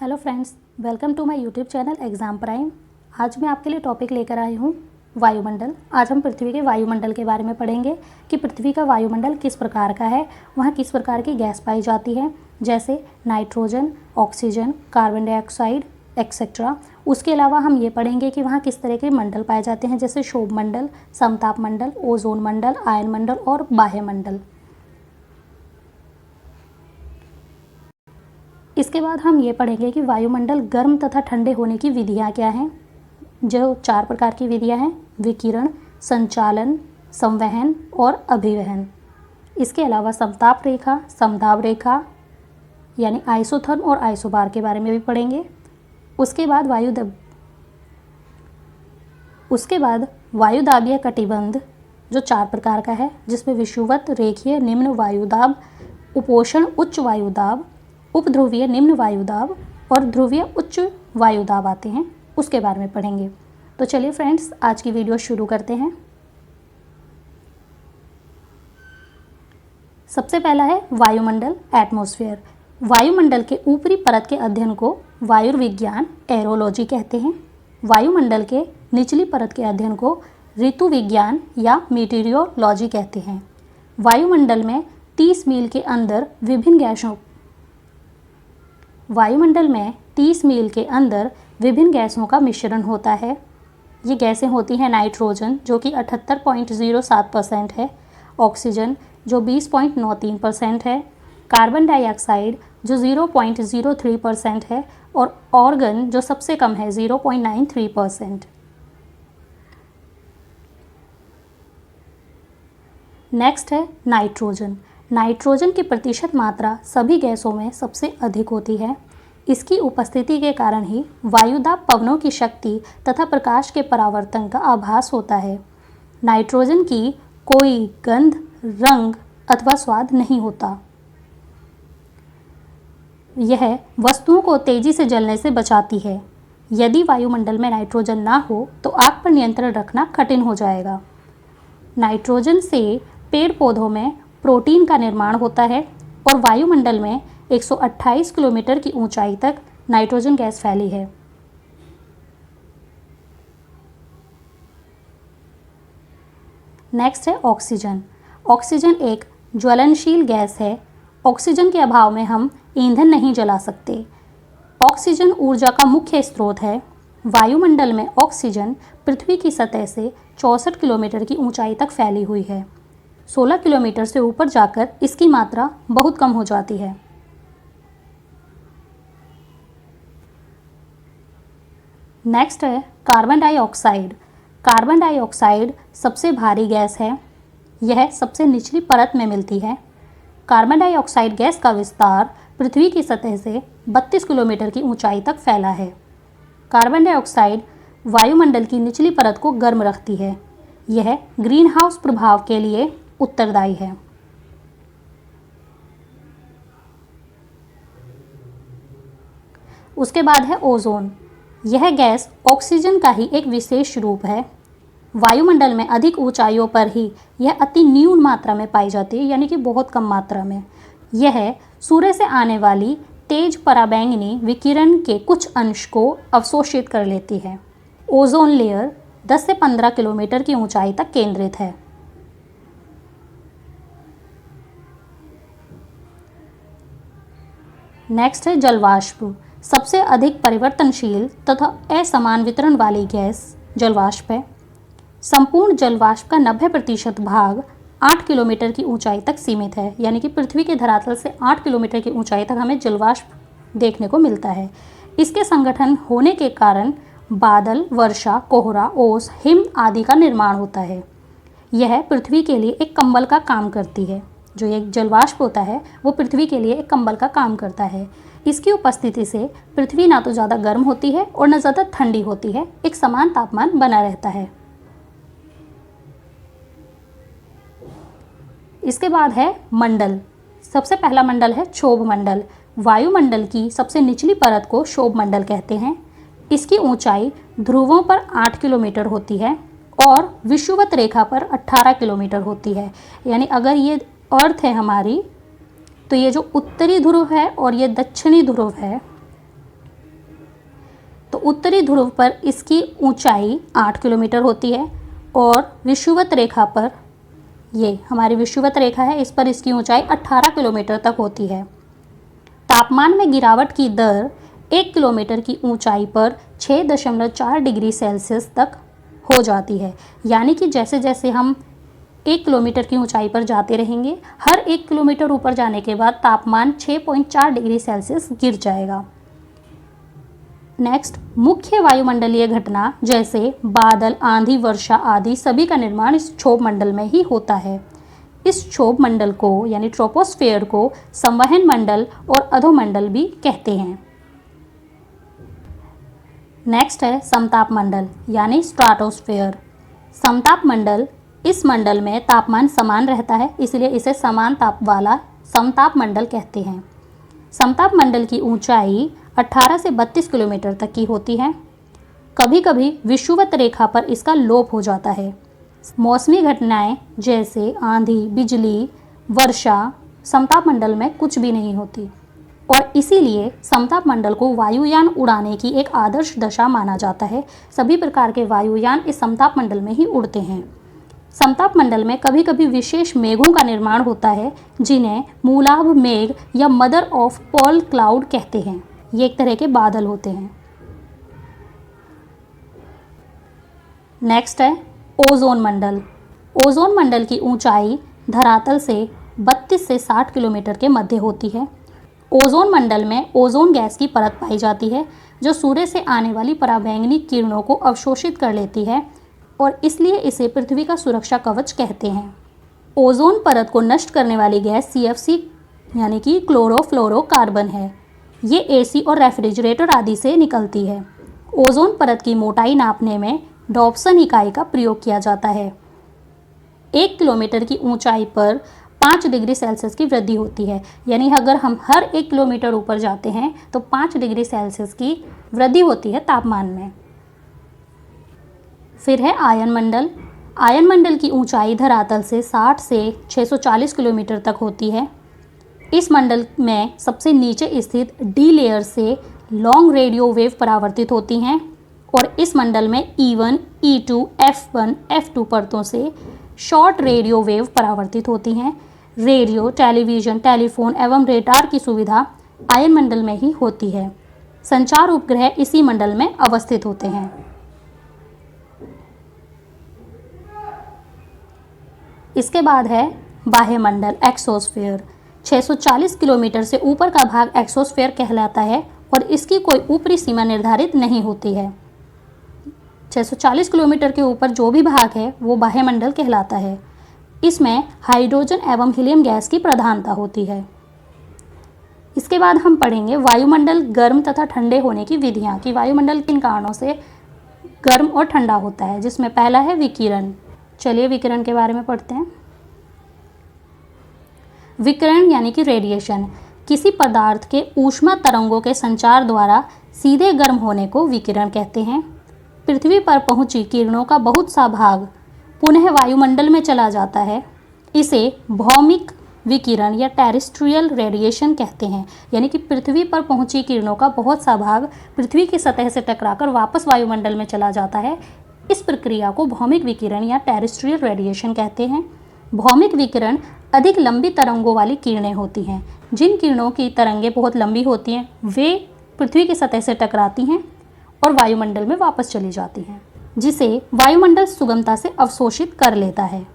Hello friends, welcome to my YouTube channel Exam Prime. आज मैं आपके लिए टॉपिक लेकर आई हूँ वायुमंडल। आज हम पृथ्वी के वायुमंडल के बारे में पढ़ेंगे कि पृथ्वी का वायुमंडल किस प्रकार का है, वहाँ किस प्रकार की गैस पाई जाती है, जैसे nitrogen, oxygen, carbon dioxide etcetera. उसके अलावा हम ये पढ़ेंगे कि वहाँ किस तरह के मंडल पाए जाते हैं, जैसे क्षोभ मंडल, समताप मंडल, ओजोन मंडल, आयन मंडल और बाह्य मंडल। इसके बाद हम ये पढ़ेंगे कि वायुमंडल गर्म तथा ठंडे होने की विधियाँ क्या हैं। जो 4 प्रकार की विधियाँ हैं: विकिरण, संचालन, संवहन और अभिवहन। इसके अलावा समताप रेखा, समदाब रेखा यानी आइसोथर्म और आइसोबार के बारे में भी पढ़ेंगे। उसके बाद वायुदाबीय कटिबंध जो 4 प्रकार का है, जिसमें विषुवत, रेखीय, निम्न वायुदाब, उपोषण उच्च वायुदाब, उपध्रुवीय निम्न वायुदाब और ध्रुवीय उच्च वायुदाब आते हैं, उसके बारे में पढ़ेंगे। तो चलिए फ्रेंड्स, आज की वीडियो शुरू करते हैं। सबसे पहला है वायुमंडल, एटमॉस्फेयर। वायुमंडल के ऊपरी परत के अध्ययन को वायुर्विज्ञान, एरोलॉजी कहते हैं। वायुमंडल के निचली परत के अध्ययन को ऋतु विज्ञान या मीटीरियोलॉजी कहते हैं। वायुमंडल में 30 मील के अंदर विभिन्न गैसों का मिश्रण होता है। ये गैसें होती हैं नाइट्रोजन जो कि 78.07% है, ऑक्सीजन जो 20.93% है, कार्बन डाइऑक्साइड जो 0.03% है और ऑर्गन जो सबसे कम है 0.93%। नेक्स्ट है नाइट्रोजन। नाइट्रोजन की प्रतिशत मात्रा सभी गैसों में सबसे अधिक होती है। इसकी उपस्थिति के कारण ही वायुदाब, पवनों की शक्ति तथा प्रकाश के परावर्तन का आभास होता है। नाइट्रोजन की कोई गंध, रंग अथवा स्वाद नहीं होता। यह वस्तुओं को तेजी से जलने से बचाती है। यदि वायुमंडल में नाइट्रोजन ना हो तो आग पर नियंत्रण रखना कठिन हो जाएगा। नाइट्रोजन से पेड़ पौधों में प्रोटीन का निर्माण होता है और वायुमंडल में 128 किलोमीटर की ऊंचाई तक नाइट्रोजन गैस फैली है। नेक्स्ट है ऑक्सीजन। ऑक्सीजन एक ज्वलनशील गैस है। ऑक्सीजन के अभाव में हम ईंधन नहीं जला सकते। ऑक्सीजन ऊर्जा का मुख्य स्रोत है। वायुमंडल में ऑक्सीजन पृथ्वी की सतह से 64 किलोमीटर की ऊंचाई तक फैली हुई है। 16 किलोमीटर से ऊपर जाकर इसकी मात्रा बहुत कम हो जाती है। नेक्स्ट है कार्बन डाइऑक्साइड। कार्बन डाइऑक्साइड सबसे भारी गैस है। यह सबसे निचली परत में मिलती है। कार्बन डाइऑक्साइड गैस का विस्तार पृथ्वी की सतह से 32 किलोमीटर की ऊंचाई तक फैला है। कार्बन डाइऑक्साइड वायुमंडल की निचली परत को गर्म रखती है। यह ग्रीन हाउस प्रभाव के लिए उत्तरदायी है। उसके बाद है ओजोन। यह गैस ऑक्सीजन का ही एक विशेष रूप है। वायुमंडल में अधिक ऊंचाइयों पर ही यह अति न्यून मात्रा में पाई जाती है, यानी कि बहुत कम मात्रा में। यह सूर्य से आने वाली तेज पराबैंगनी विकिरण के कुछ अंश को अवशोषित कर लेती है। ओजोन लेयर 10 से 15 किलोमीटर की ऊंचाई तक केंद्रित है। नेक्स्ट है जलवाष्प। सबसे अधिक परिवर्तनशील तथा असमान वितरण वाली गैस जलवाष्प है। संपूर्ण जलवाष्प का 90% भाग 8 किलोमीटर की ऊंचाई तक सीमित है, यानी कि पृथ्वी के धरातल से 8 किलोमीटर की ऊंचाई तक हमें जलवाष्प देखने को मिलता है। इसके संगठन होने के कारण बादल, वर्षा, कोहरा, ओस, हिम आदि का निर्माण होता है। यह पृथ्वी के लिए एक कंबल का काम करती है। जो एक जलवाष्प होता है वो पृथ्वी के लिए एक कंबल का काम करता है। इसकी उपस्थिति से पृथ्वी ना तो ज़्यादा गर्म होती है और न ज़्यादा ठंडी होती है, एक समान तापमान बना रहता है। इसके बाद है मंडल। सबसे पहला मंडल है क्षोभ मंडल। वायुमंडल की सबसे निचली परत को क्षोभ मंडल कहते हैं। इसकी ऊंचाई ध्रुवों पर 8 किलोमीटर होती है और विषुवत रेखा पर 18 किलोमीटर होती है। यानी अगर ये अर्थ है हमारी, तो ये जो उत्तरी ध्रुव है और ये दक्षिणी ध्रुव है, तो उत्तरी ध्रुव पर इसकी ऊंचाई 8 किलोमीटर होती है और विषुवत रेखा पर, ये हमारी विषुवत रेखा है, इस पर इसकी ऊंचाई 18 किलोमीटर तक होती है। तापमान में गिरावट की दर 1 किलोमीटर की ऊंचाई पर 6.4 डिग्री सेल्सियस तक हो जाती है। यानी कि जैसे जैसे हम 1 किलोमीटर की ऊंचाई पर जाते रहेंगे, हर 1 किलोमीटर ऊपर जाने के बाद तापमान 6.4 डिग्री सेल्सियस गिर जाएगा। नेक्स्ट, मुख्य वायुमंडलीय घटना जैसे बादल, आंधी, वर्षा आदि सभी का निर्माण इस क्षोभ मंडल में ही होता है। इस क्षोभ मंडल को यानी ट्रोपोस्फेयर को संवहन मंडल और अधोमंडल भी कहते हैं। नेक्स्ट है समताप मंडल यानी स्ट्राटोस्फेयर। समताप मंडल, इस मंडल में तापमान समान रहता है, इसलिए इसे समान ताप वाला समताप मंडल कहते हैं। समताप मंडल की ऊंचाई 18 से 32 किलोमीटर तक की होती है। कभी कभी विषुवत रेखा पर इसका लोप हो जाता है। मौसमी घटनाएं जैसे आंधी, बिजली, वर्षा समताप मंडल में कुछ भी नहीं होती और इसीलिए समताप मंडल को वायुयान उड़ाने की एक आदर्श दशा माना जाता है। सभी प्रकार के वायुयान इस समताप मंडल में ही उड़ते हैं। समताप मंडल में कभी कभी विशेष मेघों का निर्माण होता है जिन्हें मूलाभ मेघ या मदर ऑफ पर्ल क्लाउड कहते हैं। ये एक तरह के बादल होते हैं। नेक्स्ट है ओजोन मंडल। ओजोन मंडल की ऊंचाई धरातल से 32 से 60 किलोमीटर के मध्य होती है। ओजोन मंडल में ओजोन गैस की परत पाई जाती है जो सूर्य से आने वाली पराबैंगनी किरणों को अवशोषित कर लेती है और इसलिए इसे पृथ्वी का सुरक्षा कवच कहते हैं। ओजोन परत को नष्ट करने वाली गैस CFC यानी कि क्लोरोफ्लोरोकार्बन है। ये AC और रेफ्रिजरेटर आदि से निकलती है। ओजोन परत की मोटाई नापने में डॉप्सन इकाई का प्रयोग किया जाता है। 1 किलोमीटर की ऊंचाई पर 5 डिग्री सेल्सियस की वृद्धि होती है। यानी अगर हम हर 1 किलोमीटर ऊपर जाते हैं तो 5 डिग्री सेल्सियस की वृद्धि होती है तापमान में। फिर है आयन मंडल। आयन मंडल की ऊंचाई धरातल से 60 से 640 किलोमीटर तक होती है। इस मंडल में सबसे नीचे स्थित D लेयर से लॉन्ग रेडियो वेव परावर्तित होती हैं और इस मंडल में E1, E2, F1, F2 परतों से शॉर्ट रेडियो वेव परावर्तित होती हैं। रेडियो, टेलीविज़न, टेलीफोन एवं रेडार की सुविधा आयन मंडल में ही होती है। संचार उपग्रह इसी मंडल में अवस्थित होते हैं। इसके बाद है बाह्य मंडल एक्सोस्फीयर। 640 किलोमीटर से ऊपर का भाग एक्सोस्फीयर कहलाता है और इसकी कोई ऊपरी सीमा निर्धारित नहीं होती है। 640 किलोमीटर के ऊपर जो भी भाग है वो बाह्य मंडल कहलाता है। इसमें हाइड्रोजन एवं हीलियम गैस की प्रधानता होती है। इसके बाद हम पढ़ेंगे वायुमंडल गर्म तथा ठंडे होने की विधियाँ कि वायुमंडल किन कारणों से गर्म और ठंडा होता है, जिसमें पहला है विकिरण। चलिए विकिरण के बारे में पढ़ते हैं। विकिरण यानी कि रेडिएशन किसी पदार्थ के ऊष्मा तरंगों के संचार द्वारा सीधे गर्म होने को विकिरण कहते हैं। पृथ्वी पर पहुंची किरणों का बहुत सा भाग पुनः वायुमंडल में चला जाता है। इसे भौमिक विकिरण या टेरेस्ट्रियल रेडिएशन कहते हैं। यानी कि पृथ्वी पर पहुंची किरणों का बहुत सा भाग पृथ्वी की सतह से टकराकर वापस वायुमंडल में चला जाता है। इस प्रक्रिया को भौमिक विकिरण या टेरेस्ट्रियल रेडिएशन कहते हैं। भौमिक विकिरण अधिक लंबी तरंगों वाली किरणें होती हैं। जिन किरणों की तरंगें बहुत लंबी होती हैं वे पृथ्वी की सतह से टकराती हैं और वायुमंडल में वापस चली जाती हैं, जिसे वायुमंडल सुगमता से अवशोषित कर लेता है।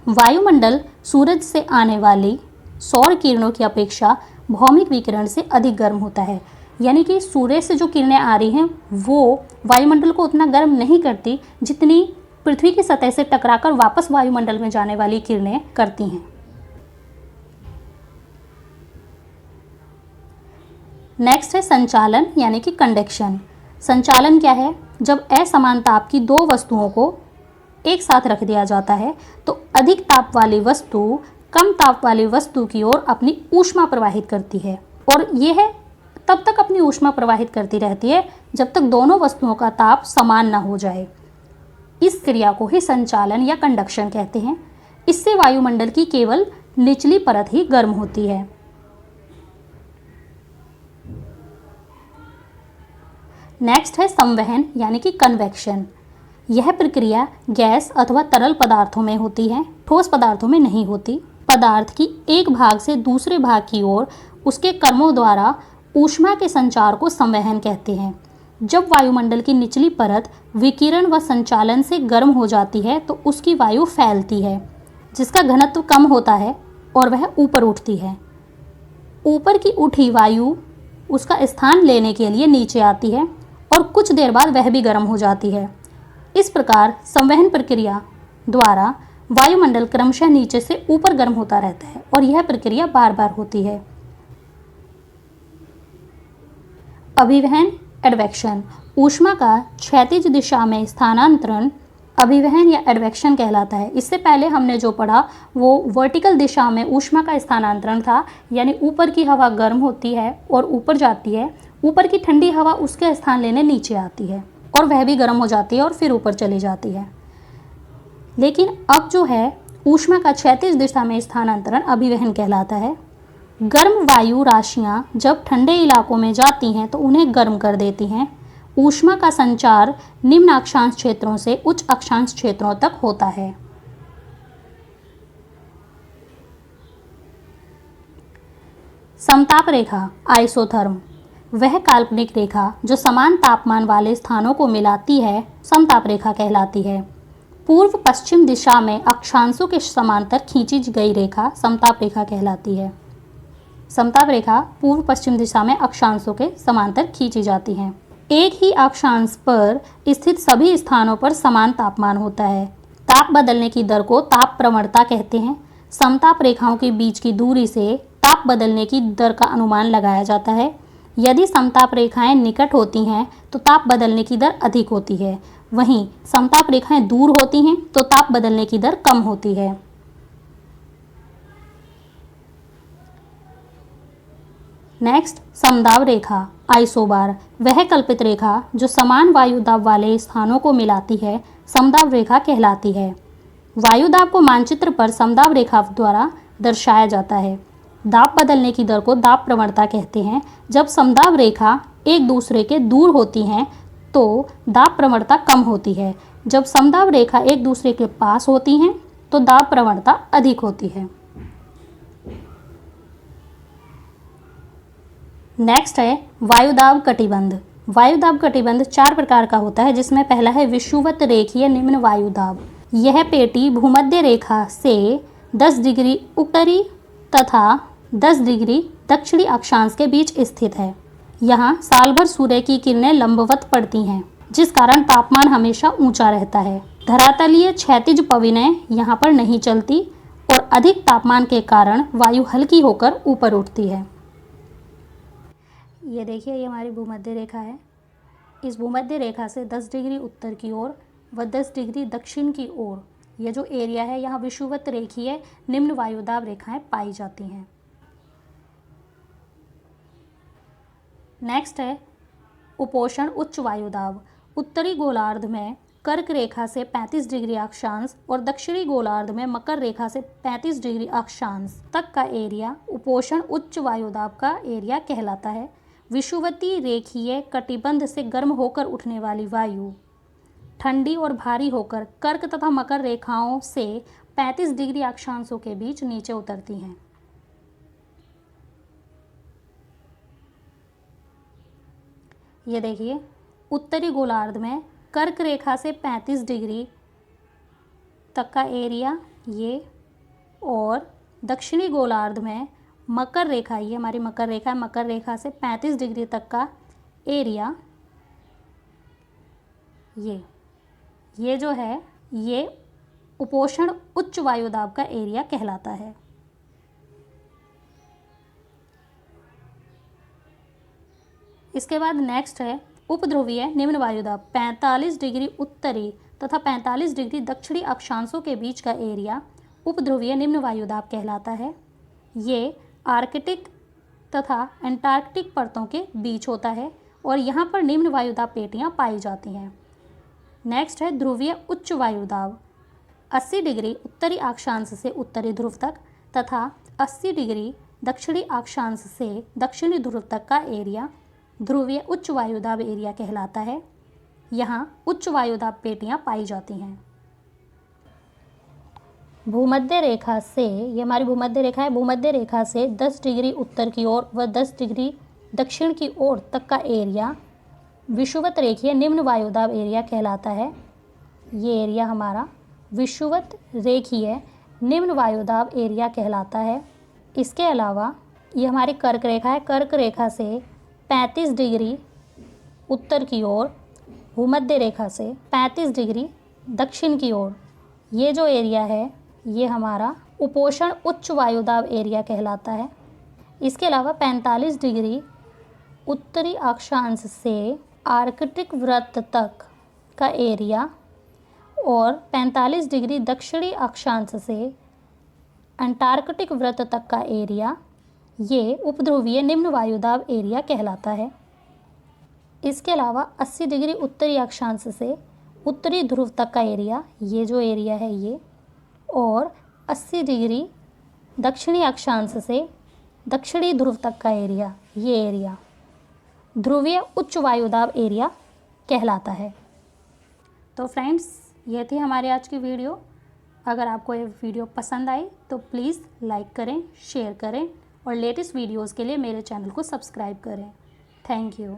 वायुमंडल सूरज से आने वाली सौर किरणों की अपेक्षा भौमिक विकिरण से अधिक गर्म होता है। यानी कि सूर्य से जो किरणें आ रही हैं वो वायुमंडल को उतना गर्म नहीं करती जितनी पृथ्वी की सतह से टकराकर वापस वायुमंडल में जाने वाली किरणें करती हैं। नेक्स्ट है संचालन यानी कि कंडक्शन। संचालन क्या है? जब असमान ताप की दो वस्तुओं को एक साथ रख दिया जाता है तो अधिक ताप वाली वस्तु कम ताप वाली वस्तु की ओर अपनी ऊष्मा प्रवाहित करती है और यह तब तक अपनी ऊष्मा प्रवाहित करती रहती है जब तक दोनों वस्तुओं का ताप समान न हो जाए। इस क्रिया को ही संचालन या कंडक्शन कहते हैं। इससे वायुमंडल की केवल निचली परत ही गर्म होती है। नेक्स्ट है संवहन यानी कि कन्वेक्शन। यह प्रक्रिया गैस अथवा तरल पदार्थों में होती है, ठोस पदार्थों में नहीं होती। पदार्थ की एक भाग से दूसरे भाग की ओर उसके कर्मों द्वारा ऊष्मा के संचार को संवहन कहते हैं। जब वायुमंडल की निचली परत विकिरण व संचालन से गर्म हो जाती है तो उसकी वायु फैलती है, जिसका घनत्व कम होता है और वह ऊपर उठती है। ऊपर की उठी वायु उसका स्थान लेने के लिए नीचे आती है और कुछ देर बाद वह भी गर्म हो जाती है। इस प्रकार संवहन प्रक्रिया द्वारा वायुमंडल क्रमशः नीचे से ऊपर गर्म होता रहता है और यह प्रक्रिया बार बार होती है। अभिवहन एडवेक्शन, ऊष्मा का क्षैतिज दिशा में स्थानांतरण अभिवहन या एडवेक्शन कहलाता है। इससे पहले हमने जो पढ़ा वो वर्टिकल दिशा में ऊष्मा का स्थानांतरण था, यानी ऊपर की हवा गर्म होती है और ऊपर जाती है, ऊपर की ठंडी हवा उसके स्थान लेने नीचे आती है और वह भी गर्म हो जाती है और फिर ऊपर चली जाती है। लेकिन अब जो है ऊष्मा का क्षैतिज दिशा में स्थानांतरण अभिवहन कहलाता है। गर्म वायु राशियां जब ठंडे इलाकों में जाती हैं तो उन्हें गर्म कर देती हैं। ऊष्मा का संचार निम्न अक्षांश क्षेत्रों से उच्च अक्षांश क्षेत्रों तक होता है। समताप रेखा आइसोथर्म, वह काल्पनिक रेखा जो समान तापमान वाले स्थानों को मिलाती है समताप रेखा कहलाती है। पूर्व पश्चिम दिशा में अक्षांशों के समांतर खींची गई रेखा समताप रेखा कहलाती है। समताप रेखा पूर्व पश्चिम दिशा में अक्षांशों के समांतर खींची जाती हैं। एक ही अक्षांश पर स्थित सभी स्थानों पर समान तापमान होता है। ताप बदलने की दर को ताप प्रवणता कहते हैं। समताप रेखाओं के बीच की दूरी से ताप बदलने की दर का अनुमान लगाया जाता है। यदि समताप रेखाएं निकट होती हैं तो ताप बदलने की दर अधिक होती है, वहीं समताप रेखाएं दूर होती हैं तो ताप बदलने की दर कम होती है। नेक्स्ट समदाब रेखा आइसोबार, वह कल्पित रेखा जो समान वायुदाब वाले स्थानों को मिलाती है समदाब रेखा कहलाती है। वायुदाब को मानचित्र पर समदाब रेखा द्वारा दर्शाया जाता है। दाब बदलने की दर को दाब प्रवणता कहते हैं। जब समदाब रेखा एक दूसरे के दूर होती हैं तो दाब प्रवणता कम होती है। जब समदाब रेखा एक दूसरे के पास होती हैं तो दाब प्रवणता अधिक होती है। नेक्स्ट है वायुदाब कटिबंध। वायुदाब कटिबंध 4 प्रकार का होता है, जिसमें पहला है विषुवत रेखीय निम्न वायुदाब। यह पेटी भूमध्य रेखा से 10 डिग्री उत्तरी तथा 10 डिग्री दक्षिणी अक्षांश के बीच स्थित है। यहाँ साल भर सूर्य की किरणें लंबवत पड़ती हैं, जिस कारण तापमान हमेशा ऊंचा रहता है। धरातलीय क्षैतिज पवनें यहाँ पर नहीं चलती और अधिक तापमान के कारण वायु हल्की होकर ऊपर उठती है। ये देखिए, ये हमारी भूमध्य रेखा है। इस भूमध्य रेखा से 10 डिग्री उत्तर की ओर व 10 डिग्री दक्षिण की ओर ये जो एरिया है, यहाँ विषुवत रेखीय निम्न वायुदाब रेखाएं पाई जाती हैं। नेक्स्ट है उपोषण उच्च वायुदाब। उत्तरी गोलार्ध में कर्क रेखा से 35 डिग्री अक्षांश और दक्षिणी गोलार्ध में मकर रेखा से 35 डिग्री अक्षांश तक का एरिया उपोषण उच्च वायुदाब का एरिया कहलाता है। विषुवती रेखीय कटिबंध से गर्म होकर उठने वाली वायु ठंडी और भारी होकर कर्क तथा मकर रेखाओं से 35 डिग्री अक्षांशों के बीच नीचे उतरती हैं। ये देखिए, उत्तरी गोलार्ध में कर्क रेखा से 35 डिग्री तक का एरिया ये, और दक्षिणी गोलार्ध में मकर रेखा, ये हमारी मकर रेखा है, मकर रेखा से 35 डिग्री तक का एरिया ये जो है ये उपोषण उच्च वायुदाब का एरिया कहलाता है। इसके बाद नेक्स्ट है उपध्रुवीय निम्न वायुदाब। 45 डिग्री उत्तरी तथा 45 डिग्री दक्षिणी अक्षांशों के बीच का एरिया उपध्रुवीय निम्न वायुदाब कहलाता है। ये आर्कटिक तथा एंटार्कटिक परतों के बीच होता है और यहाँ पर निम्न वायुदाब पेटियाँ पाई जाती हैं। नेक्स्ट है ध्रुवीय उच्च वायुदाब। 80 डिग्री उत्तरी अक्षांश से उत्तरी ध्रुव तक तथा 80 डिग्री दक्षिणी अक्षांश से दक्षिणी ध्रुव तक का एरिया ध्रुवीय उच्च वायुदाब एरिया कहलाता है। यहाँ उच्च वायुदाब पेटियाँ पाई जाती हैं। भूमध्य रेखा से, ये हमारी भूमध्य रेखा है, भूमध्य रेखा से 10 डिग्री उत्तर की ओर व 10 डिग्री दक्षिण की ओर तक का एरिया विषुवत रेखीय निम्न वायुदाब एरिया कहलाता है। ये एरिया हमारा विषुवत रेखीय निम्न वायुदाब एरिया कहलाता है। इसके अलावा ये हमारी कर्क रेखा है। कर्क रेखा से 35 डिग्री उत्तर की ओर, भूमध्य रेखा से 35 डिग्री दक्षिण की ओर, ये जो एरिया है ये हमारा उपोषण उच्च वायुदाब एरिया कहलाता है। इसके अलावा 45 डिग्री उत्तरी अक्षांश से आर्कटिक वृत्त तक का एरिया और 45 डिग्री दक्षिणी अक्षांश से अंटार्कटिक वृत्त तक का एरिया, ये उपध्रुवीय निम्न वायुदाब एरिया कहलाता है। इसके अलावा 80 डिग्री उत्तरी अक्षांश से उत्तरी ध्रुव तक का एरिया, ये जो एरिया है ये, और 80 डिग्री दक्षिणी अक्षांश से दक्षिणी ध्रुव तक का एरिया, ये एरिया ध्रुवीय उच्च वायुदाब एरिया कहलाता है। तो फ्रेंड्स, ये थी हमारे आज की वीडियो। अगर आपको ये वीडियो पसंद आई तो प्लीज़ लाइक करें, शेयर करें और लेटेस्ट वीडियोज़ के लिए मेरे चैनल को सब्सक्राइब करें। Thank you.